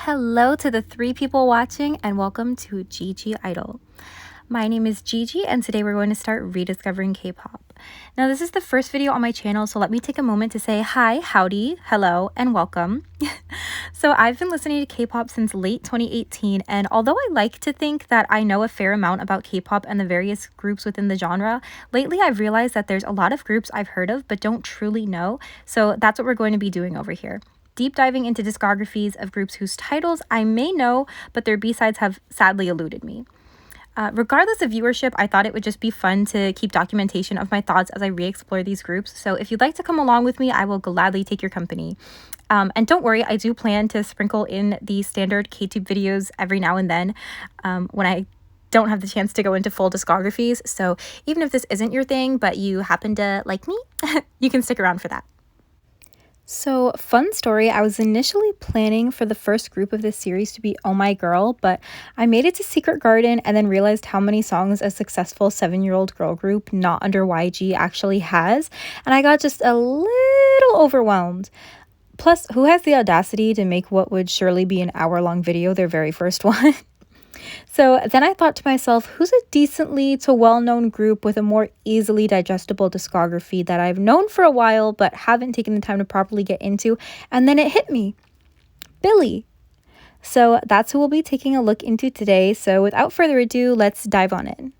Hello to the 3 people watching and welcome to Gigi Idol. My name is Gigi and today we're going to start rediscovering K-pop. Now this is the first video on my channel, so let me take a moment to say hi, howdy, hello, and welcome. So I've been listening to K-pop since late 2018, and although I like to think that I know a fair amount about K-pop and the various groups within the genre, lately I've realized that there's a lot of groups I've heard of but don't truly know, so that's what we're going to be doing over here. Deep diving into discographies of groups whose titles I may know, but their B-sides have sadly eluded me. Regardless of viewership, I thought it would just be fun to keep documentation of my thoughts as I re-explore these groups. So if you'd like to come along with me, I will gladly take your company. And don't worry, I do plan to sprinkle in the standard K-tube videos every now and then when I don't have the chance to go into full discographies. So even if this isn't your thing, but you happen to like me, you can stick around for that. So, fun story, I was initially planning for the first group of this series to be Oh My Girl, but I made it to Secret Garden and then realized how many songs a successful 7-year-old girl group not under YG actually has, and I got just a little overwhelmed. Plus, who has the audacity to make what would surely be an hour-long video their very first one? So then I thought to myself, who's a decently to well-known group with a more easily digestible discography that I've known for a while but haven't taken the time to properly get into? And then it hit me. Billlie. So that's who we'll be taking a look into today. So without further ado, let's dive on in.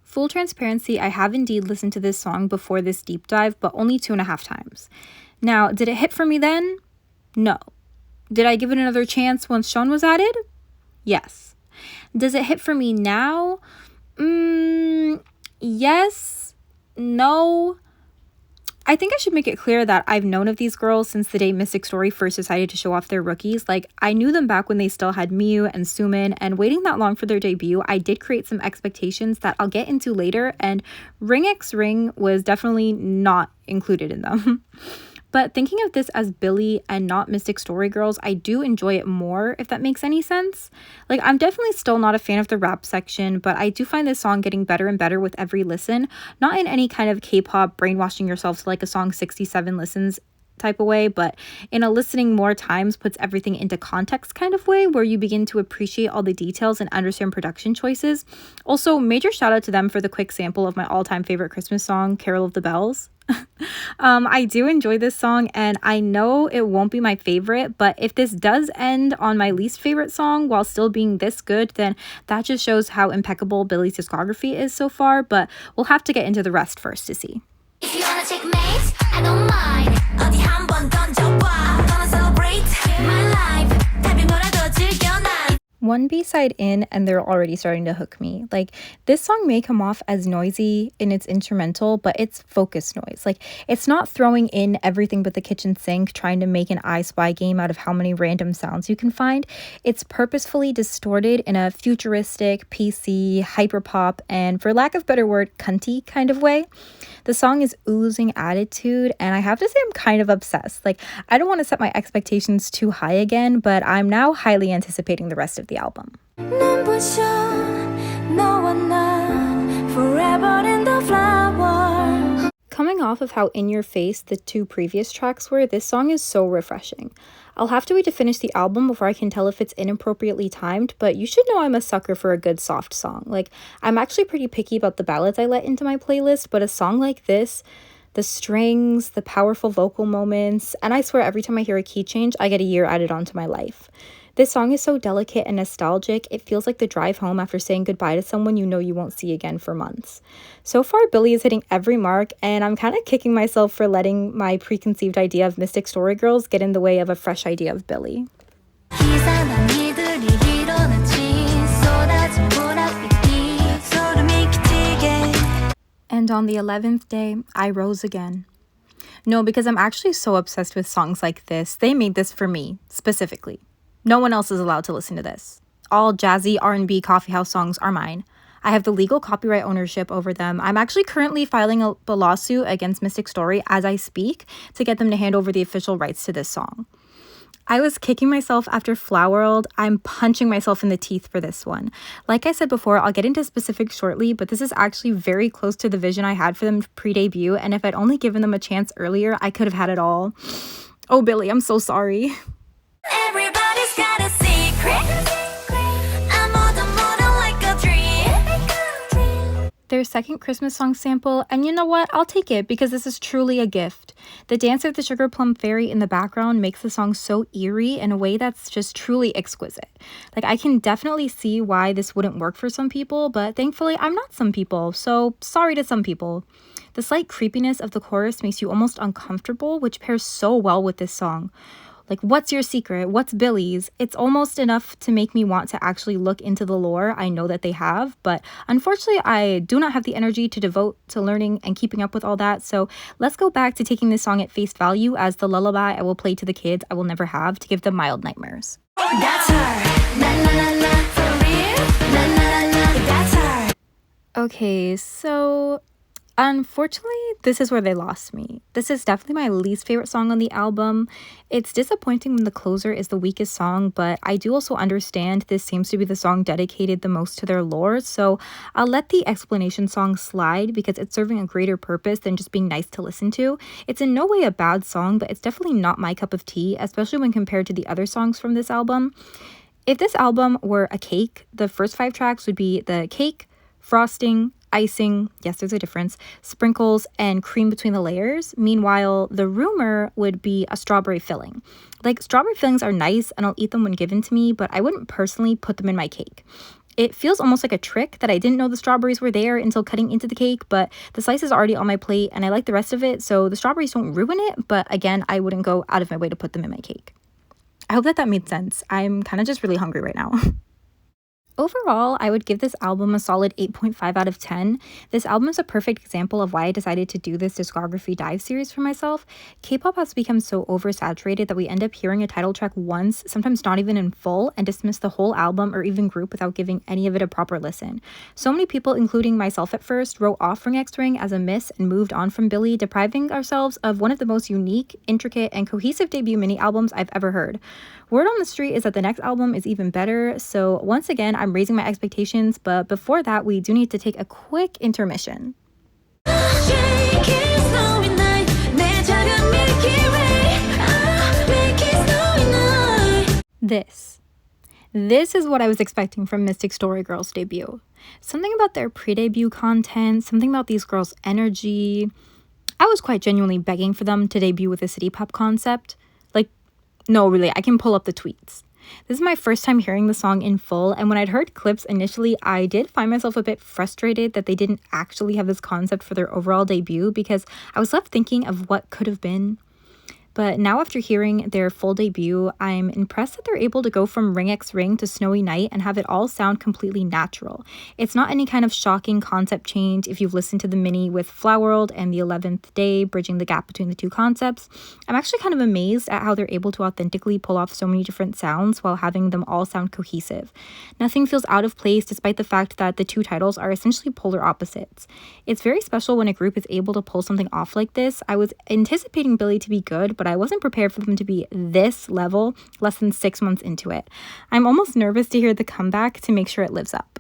Full transparency, I have indeed listened to this song before this deep dive, but only 2.5 times. Now, did it hit for me then? No. Did I give it another chance once Sheon was added? Yes. Does it hit for me now? Yes. No. I think I should make it clear that I've known of these girls since the day Mystic Story first decided to show off their rookies. Like, I knew them back when they still had Miyu and Sumin, and waiting that long for their debut, I did create some expectations that I'll get into later, and Ring X Ring was definitely not included in them. But thinking of this as Billlie and not Mystic Story girls, I do enjoy it more, if that makes any sense. Like, I'm definitely still not a fan of the rap section, but I do find this song getting better and better with every listen. Not in any kind of K-pop brainwashing yourself to like a song 67 listens type of way, but in a listening more times puts everything into context kind of way, where you begin to appreciate all the details and understand production choices. Also, major shout out to them for the quick sample of my all-time favorite Christmas song, Carol of the Bells. I do enjoy this song, and I know it won't be my favorite, but if this does end on my least favorite song while still being this good, then that just shows how impeccable Billie's discography is so far, but we'll have to get into the rest first to see. If you wanna take mates, I don't mind. 어디 한번 던져봐. Gonna celebrate my life. 답이 뭐라도 즐겨 난. One B-side in and they're already starting to hook me. Like, this song may come off as noisy in its instrumental, but it's focused noise. Like, it's not throwing in everything but the kitchen sink, trying to make an I Spy game out of how many random sounds you can find. It's purposefully distorted in a futuristic, PC, hyperpop, and for lack of better word, cunty kind of way. The song is oozing attitude, and I have to say I'm kind of obsessed. Like, I don't want to set my expectations too high again, but I'm now highly anticipating the rest of the album. Coming off of how in-your-face the 2 previous tracks were, this song is so refreshing. I'll have to wait to finish the album before I can tell if it's inappropriately timed, but you should know I'm a sucker for a good soft song. Like, I'm actually pretty picky about the ballads I let into my playlist, but a song like this, the strings, the powerful vocal moments, and I swear every time I hear a key change, I get a year added onto my life. This song is so delicate and nostalgic, it feels like the drive home after saying goodbye to someone you know you won't see again for months. So far, Billlie is hitting every mark, and I'm kind of kicking myself for letting my preconceived idea of Mystic Story girls get in the way of a fresh idea of Billlie. And on the 11th day, I rose again. No, because I'm actually so obsessed with songs like this. They made this for me, specifically. No one else is allowed to listen to this. All jazzy R&B coffeehouse songs are mine. I have the legal copyright ownership over them. I'm actually currently filing a lawsuit against Mystic Story as I speak to get them to hand over the official rights to this song. I was kicking myself after Flower World. I'm punching myself in the teeth for this one. Like I said before, I'll get into specifics shortly, but this is actually very close to the vision I had for them pre-debut, and if I'd only given them a chance earlier, I could have had it all. Oh, Billlie, I'm so sorry. Everybody's got a secret. I'm more like a dream. Their second Christmas song sample, and you know what? I'll take it because this is truly a gift. The dance of the Sugar Plum Fairy in the background makes the song so eerie in a way that's just truly exquisite. Like, I can definitely see why this wouldn't work for some people, but thankfully I'm not some people, so sorry to some people. The slight creepiness of the chorus makes you almost uncomfortable, which pairs so well with this song. Like, what's your secret? What's Billie's? It's almost enough to make me want to actually look into the lore I know that they have, but unfortunately I do not have the energy to devote to learning and keeping up with all that, so let's go back to taking this song at face value as the lullaby I will play to the kids I will never have to give them mild nightmares. That's her. Na na na na, for real. Na na na na, that's her. Okay, so unfortunately, this is where they lost me. This is definitely my least favorite song on the album. It's disappointing when the closer is the weakest song, but I do also understand this seems to be the song dedicated the most to their lore, so I'll let the explanation song slide because it's serving a greater purpose than just being nice to listen to. It's in no way a bad song, but it's definitely not my cup of tea, especially when compared to the other songs from this album. If this album were a cake, the first 5 tracks would be the cake, frosting, icing, yes, there's a difference, sprinkles, and cream between the layers. Meanwhile, the rumor would be a strawberry filling. Like, strawberry fillings are nice and I'll eat them when given to me, but I wouldn't personally put them in my cake. It feels almost like a trick that I didn't know the strawberries were there until cutting into the cake, but the slice is already on my plate and I like the rest of it, so the strawberries don't ruin it, but again, I wouldn't go out of my way to put them in my cake. I hope that made sense. I'm kind of just really hungry right now. Overall, I would give this album a solid 8.5 out of 10. This album is a perfect example of why I decided to do this discography dive series for myself. K-pop has become so oversaturated that we end up hearing a title track once, sometimes not even in full, and dismiss the whole album or even group without giving any of it a proper listen. So many people, including myself at first, wrote off Ring X Ring as a miss and moved on from Billlie, depriving ourselves of one of the most unique, intricate, and cohesive debut mini-albums I've ever heard. Word on the street is that the next album is even better, so once again, I'm raising my expectations, but before that, we do need to take a quick intermission. This is what I was expecting from Mystic Story Girls' debut. Something about their pre-debut content, something about these girls' energy. I was quite genuinely begging for them to debut with a city pop concept. Like, no, really, I can pull up the tweets. This is my first time hearing the song in full, and when I'd heard clips initially, I did find myself a bit frustrated that they didn't actually have this concept for their overall debut because I was left thinking of what could have been. But now after hearing their full debut, I'm impressed that they're able to go from Ring X Ring to Snowy Night and have it all sound completely natural. It's not any kind of shocking concept change if you've listened to the mini with Flower World and the 11th Day, bridging the gap between the two concepts. I'm actually kind of amazed at how they're able to authentically pull off so many different sounds while having them all sound cohesive. Nothing feels out of place despite the fact that the two titles are essentially polar opposites. It's very special when a group is able to pull something off like this. I was anticipating Billlie to be good, but I wasn't prepared for them to be this level less than 6 months into it. I'm almost nervous to hear the comeback to make sure it lives up.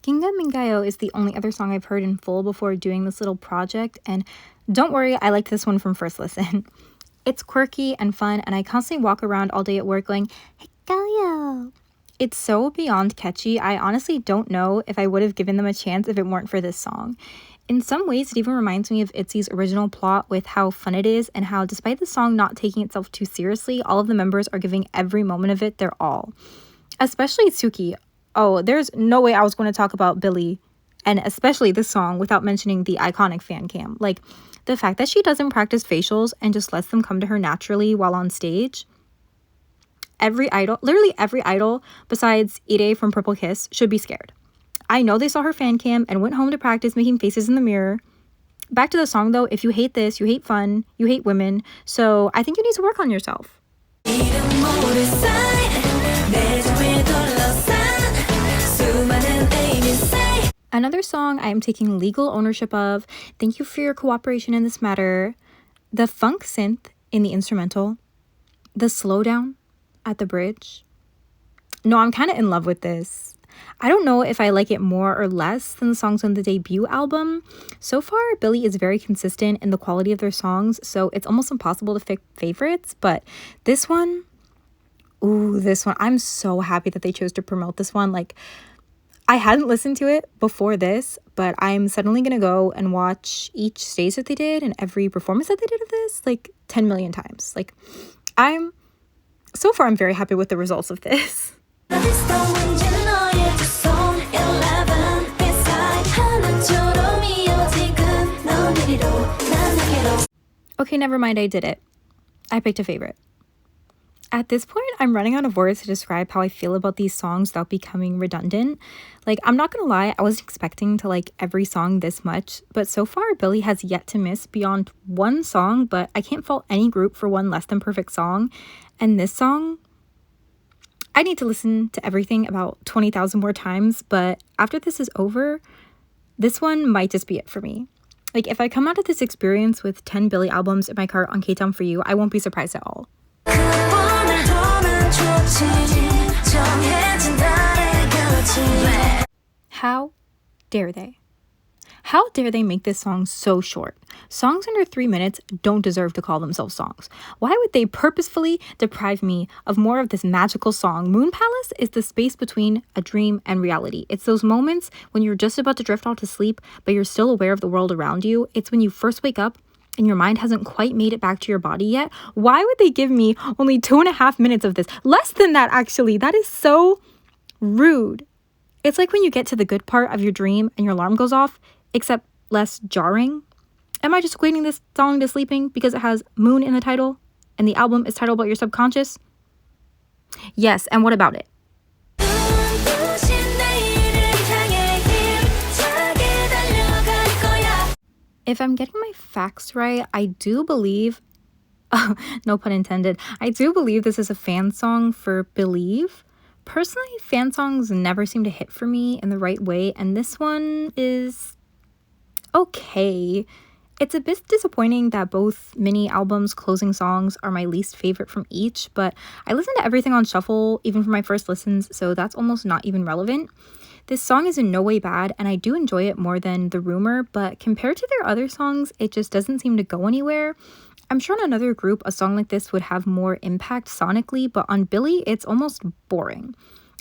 Gingamingayo is the only other song I've heard in full before doing this little project, and don't worry, I liked this one from first listen. It's quirky and fun, and I constantly walk around all day at work going, "Hikayo." It's so beyond catchy, I honestly don't know if I would have given them a chance if it weren't for this song. In some ways, it even reminds me of ITZY's original plot with how fun it is and how, despite the song not taking itself too seriously, all of the members are giving every moment of it their all. Especially Tsuki. Oh, there's no way I was going to talk about Billlie, and especially this song, without mentioning the iconic fan cam. Like, the fact that she doesn't practice facials and just lets them come to her naturally while on stage. Literally every idol besides Ire from Purple Kiss should be scared. I know they saw her fan cam and went home to practice making faces in the mirror. Back to the song though, if you hate this, you hate fun, you hate women, so I think you need to work on yourself. Another song I am taking legal ownership of. Thank you for your cooperation in this matter. The funk synth in the instrumental, the slowdown at the bridge. No, I'm kind of in love with this. I don't know if I like it more or less than the songs on the debut album. So far, Billlie is very consistent in the quality of their songs, so it's almost impossible to pick favorites, but this one, ooh, this one, I'm so happy that they chose to promote this one. Like, I hadn't listened to it before this, but I'm suddenly gonna go and watch each stage that they did and every performance that they did of this like 10 million times. Like, so far I'm very happy with the results of this. Okay, never mind, I did it. I picked a favorite. At this point, I'm running out of words to describe how I feel about these songs without becoming redundant. Like, I'm not gonna lie, I wasn't expecting to like every song this much, but so far, Billlie has yet to miss beyond one song, but I can't fault any group for one less than perfect song. And this song, I need to listen to everything about 20,000 more times, but after this is over, this one might just be it for me. Like, if I come out of this experience with 10 Billlie albums in my cart on Ktown For You, I won't be surprised at all. How dare they? How dare they make this song so short? Songs under 3 minutes don't deserve to call themselves songs. Why would they purposefully deprive me of more of this magical song? Moon Palace is the space between a dream and reality. It's those moments when you're just about to drift off to sleep, but you're still aware of the world around you. It's when you first wake up and your mind hasn't quite made it back to your body yet. Why would they give me only 2.5 minutes of this? Less than that, actually. That is so rude. It's like when you get to the good part of your dream and your alarm goes off, except less jarring. Am I just equating this song to sleeping because it has moon in the title and the album is titled about your subconscious? Yes, and what about it? If I'm getting my facts right, I do believe, no pun intended, I do believe this is a fan song for Believe. Personally, fan songs never seem to hit for me in the right way, and this one is okay. It's a bit disappointing that both mini albums' closing songs are my least favorite from each, but I listen to everything on shuffle, even for my first listens, so that's almost not even relevant. This song is in no way bad, and I do enjoy it more than The Rumor, but compared to their other songs, it just doesn't seem to go anywhere. I'm sure on another group, a song like this would have more impact sonically, but on Billlie, it's almost boring.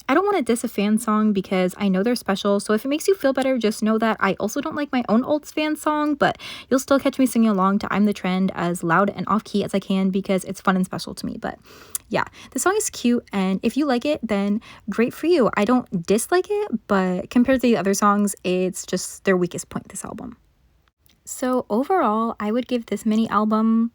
I don't want to diss a fan song because I know they're special, so if it makes you feel better, just know that I also don't like my own old fan song, but you'll still catch me singing along to I'm the Trend as loud and off-key as I can because it's fun and special to me. But yeah, the song is cute, and if you like it, then great for you. I don't dislike it, but compared to the other songs, it's just their weakest point, this album. So overall, I would give this mini album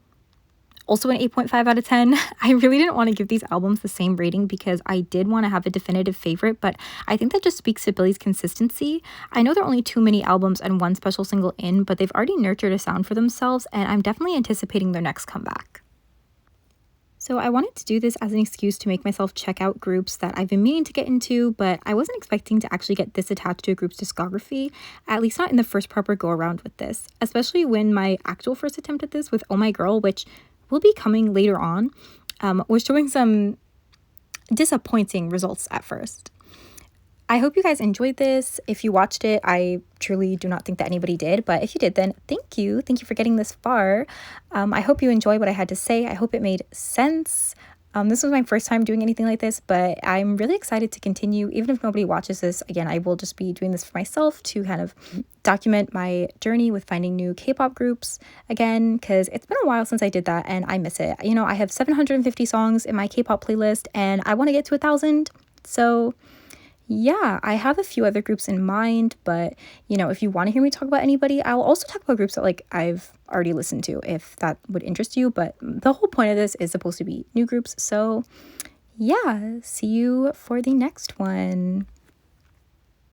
also an 8.5 out of 10. I really didn't want to give these albums the same rating because I did want to have a definitive favorite, but I think that just speaks to Billie's consistency. I know there are only 2 mini albums and 1 special single in, but they've already nurtured a sound for themselves, and I'm definitely anticipating their next comeback. So I wanted to do this as an excuse to make myself check out groups that I've been meaning to get into, but I wasn't expecting to actually get this attached to a group's discography, at least not in the first proper go around with this, especially when my actual first attempt at this with Oh My Girl, which will be coming later on, was showing some disappointing results at first. I hope you guys enjoyed this. If you watched it, I truly do not think that anybody did, but if you did, then thank you. Thank you for getting this far. I hope you enjoyed what I had to say. I hope it made sense. This was my first time doing anything like this, but I'm really excited to continue. Even if nobody watches this, again, I will just be doing this for myself to kind of document my journey with finding new K-pop groups again, because it's been a while since I did that and I miss it. You know, I have 750 songs in my K-pop playlist and I want to get to 1,000. So yeah, I have a few other groups in mind, but you know, if you want to hear me talk about anybody, I'll also talk about groups that like I've already listened to if that would interest you. But the whole point of this is supposed to be new groups. So yeah, see you for the next one.